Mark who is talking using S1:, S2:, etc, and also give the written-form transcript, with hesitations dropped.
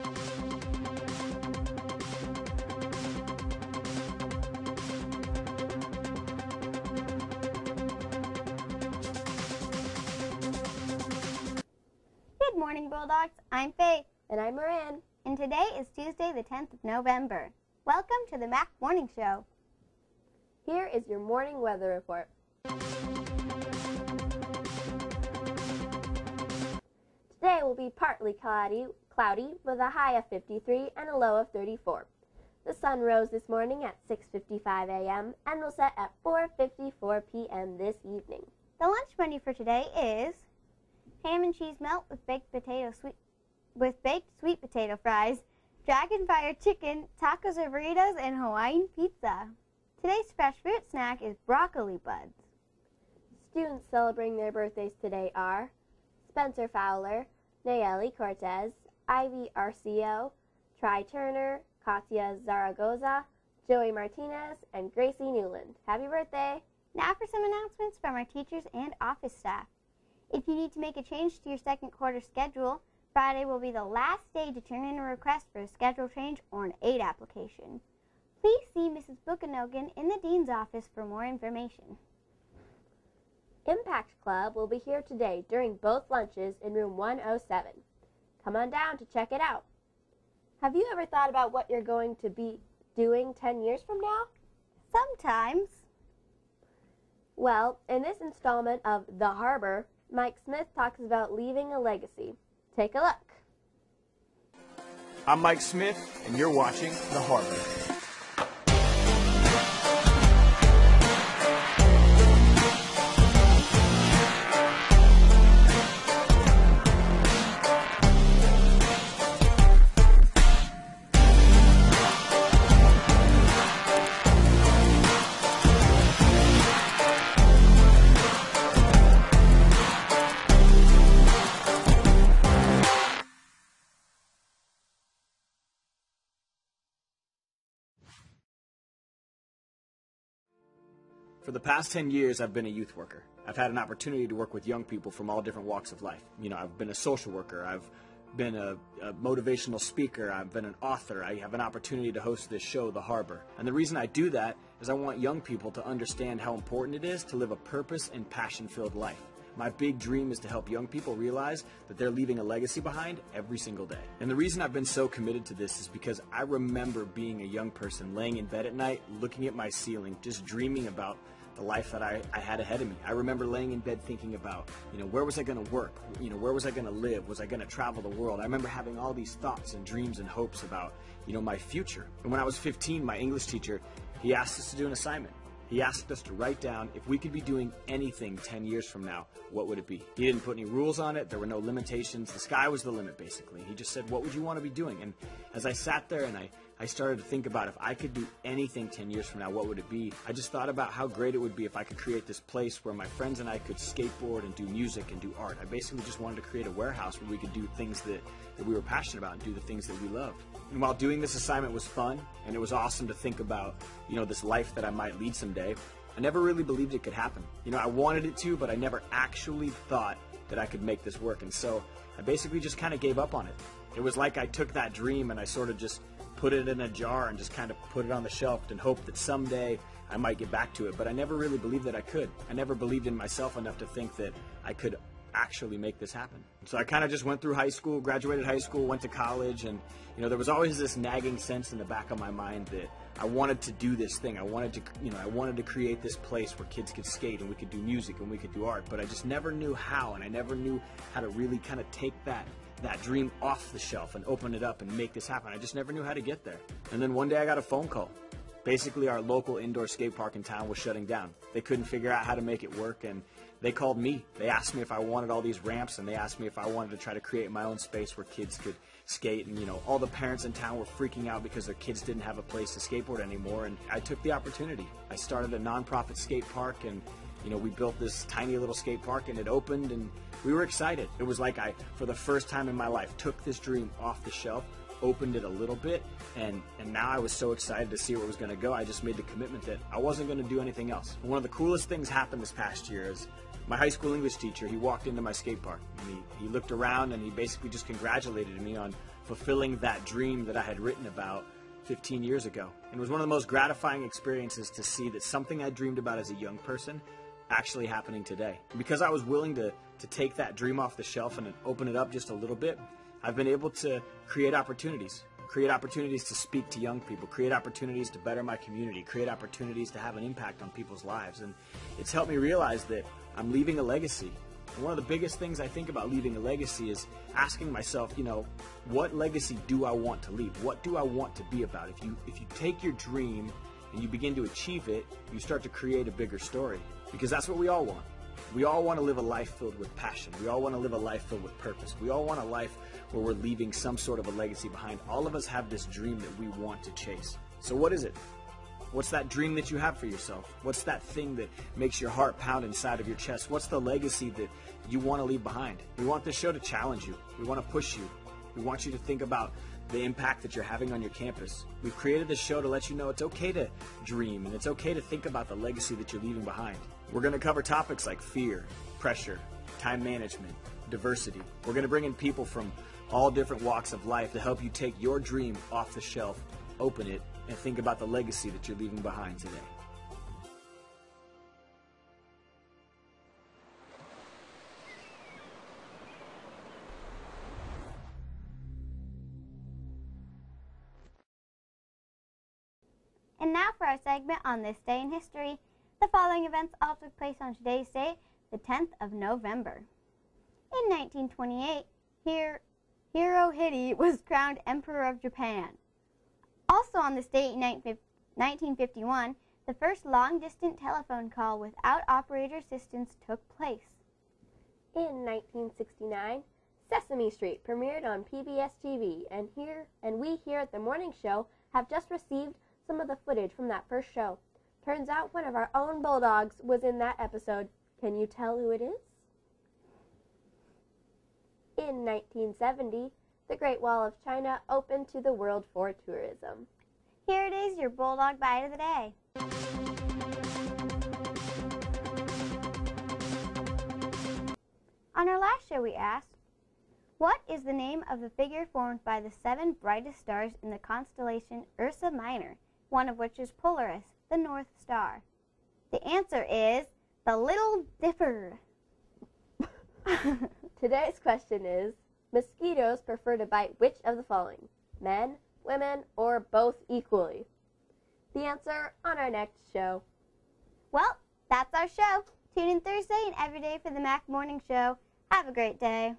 S1: Good morning, Bulldogs. I'm Faith.
S2: And I'm Moran.
S1: And today is Tuesday, the 10th of November. Welcome to the Mac Morning Show.
S2: Here is your morning weather report. Today will be partly cloudy with a high of 53 and a low of 34. The sun rose this morning at 6:55 a.m. and will set at 4:54 p.m. this evening.
S1: The lunch menu for today is ham and cheese melt with baked sweet potato fries, dragon fire chicken, tacos or burritos, and Hawaiian pizza. Today's fresh fruit snack is broccoli buds.
S2: Students celebrating their birthdays today are Spencer Fowler, Nayeli Cortez, Ivy Arcio, Tri Turner, Katya Zaragoza, Joey Martinez, and Gracie Newland. Happy birthday!
S1: Now for some announcements from our teachers and office staff. If you need to make a change to your second quarter schedule, Friday will be the last day to turn in a request for a schedule change or an aid application. Please see Mrs. Bookanogan in the Dean's office for more information.
S2: Impact Club will be here today during both lunches in room 107. Come on down to check it out. Have you ever thought about what you're going to be doing 10 years from now?
S1: Sometimes.
S2: Well, in this installment of The Harbor, Mike Smith talks about leaving a legacy. Take a look.
S3: I'm Mike Smith, and you're watching The Harbor. For the past 10 years, I've been a youth worker. I've had an opportunity to work with young people from all different walks of life. I've been a social worker, I've been a motivational speaker, I've been an author, I have an opportunity to host this show, The Harbor. And the reason I do that is I want young people to understand how important it is to live a purpose and passion-filled life. My big dream is to help young people realize that they're leaving a legacy behind every single day. And the reason I've been so committed to this is because I remember being a young person laying in bed at night, looking at my ceiling, just dreaming about the life that I had ahead of me. I remember laying in bed thinking about, where was I going to work? Where was I going to live? Was I going to travel the world? I remember having all these thoughts and dreams and hopes about, my future. And when I was 15, my English teacher, he asked us to do an assignment. He asked us to write down if we could be doing anything 10 years from now, what would it be? He didn't put any rules on it. There were no limitations. The sky was the limit, basically. He just said, what would you want to be doing? And as I sat there and I started to think about if I could do anything 10 years from now, what would it be? I just thought about how great it would be if I could create this place where my friends and I could skateboard and do music and do art. I basically just wanted to create a warehouse where we could do things that we were passionate about and do the things that we loved. And while doing this assignment was fun, and it was awesome to think about, this life that I might lead someday, I never really believed it could happen. I wanted it to, but I never actually thought that I could make this work. And so I basically just kind of gave up on it. It was like I took that dream and I sort of just put it in a jar and just kind of put it on the shelf and hoped that someday I might get back to it. But I never really believed that I could. I never believed in myself enough to think that I could actually make this happen. So I kind of just went through high school, graduated high school, went to college, and there was always this nagging sense in the back of my mind that I wanted to do this thing. I wanted to create this place where kids could skate and we could do music and we could do art, but I just never knew how, and I never knew how to really kind of take that dream off the shelf and open it up and make this happen. I just never knew how to get there. And then one day I got a phone call. Basically, our local indoor skate park in town was shutting down. They couldn't figure out how to make it work, and they called me. They asked me if I wanted all these ramps, and they asked me if I wanted to try to create my own space where kids could skate. And, all the parents in town were freaking out because their kids didn't have a place to skateboard anymore, and I took the opportunity. I started a nonprofit skate park, and we built this tiny little skate park, and it opened, and we were excited. It was like I, for the first time in my life, took this dream off the shelf, opened it a little bit, and now I was so excited to see where it was going to go. I just made the commitment that I wasn't going to do anything else. And one of the coolest things happened this past year is my high school English teacher, he walked into my skate park, and he looked around, and he basically just congratulated me on fulfilling that dream that I had written about 15 years ago. And it was one of the most gratifying experiences to see that something I dreamed about as a young person actually happening today. And because I was willing to take that dream off the shelf and open it up just a little bit, I've been able to create opportunities to speak to young people, create opportunities to better my community, create opportunities to have an impact on people's lives. And it's helped me realize that I'm leaving a legacy. And one of the biggest things I think about leaving a legacy is asking myself, what legacy do I want to leave? What do I want to be about? If you take your dream and you begin to achieve it, you start to create a bigger story, because that's what we all want. We all want to live a life filled with passion. We all want to live a life filled with purpose. We all want a life where we're leaving some sort of a legacy behind. All of us have this dream that we want to chase. So what is it? What's that dream that you have for yourself? What's that thing that makes your heart pound inside of your chest? What's the legacy that you want to leave behind? We want this show to challenge you. We want to push you. We want you to think about the impact that you're having on your campus. We've created this show to let you know it's okay to dream, and it's okay to think about the legacy that you're leaving behind. We're going to cover topics like fear, pressure, time management, diversity. We're going to bring in people from all different walks of life to help you take your dream off the shelf, open it, and think about the legacy that you're leaving behind today.
S1: And now for our segment on this day in history. The following events all took place on today's date, the 10th of November. In 1928, Hirohito was crowned Emperor of Japan. Also on this date in 1951, the first long-distance telephone call without operator assistance took place.
S2: In 1969, Sesame Street premiered on PBS TV, and we here at the morning show have just received some of the footage from that first show. Turns out one of our own Bulldogs was in that episode. Can you tell who it is? In 1970, the Great Wall of China opened to the world for tourism.
S1: Here it is, your Bulldog Bite of the Day. On our last show we asked, what is the name of the figure formed by the 7 brightest stars in the constellation Ursa Minor, one of which is Polaris, the North Star? The answer is the Little Dipper.
S2: Today's question is, mosquitoes prefer to bite which of the following? Men, women, or both equally? The answer on our next show.
S1: Well, that's our show. Tune in Thursday and every day for the Mac Morning Show. Have a great day.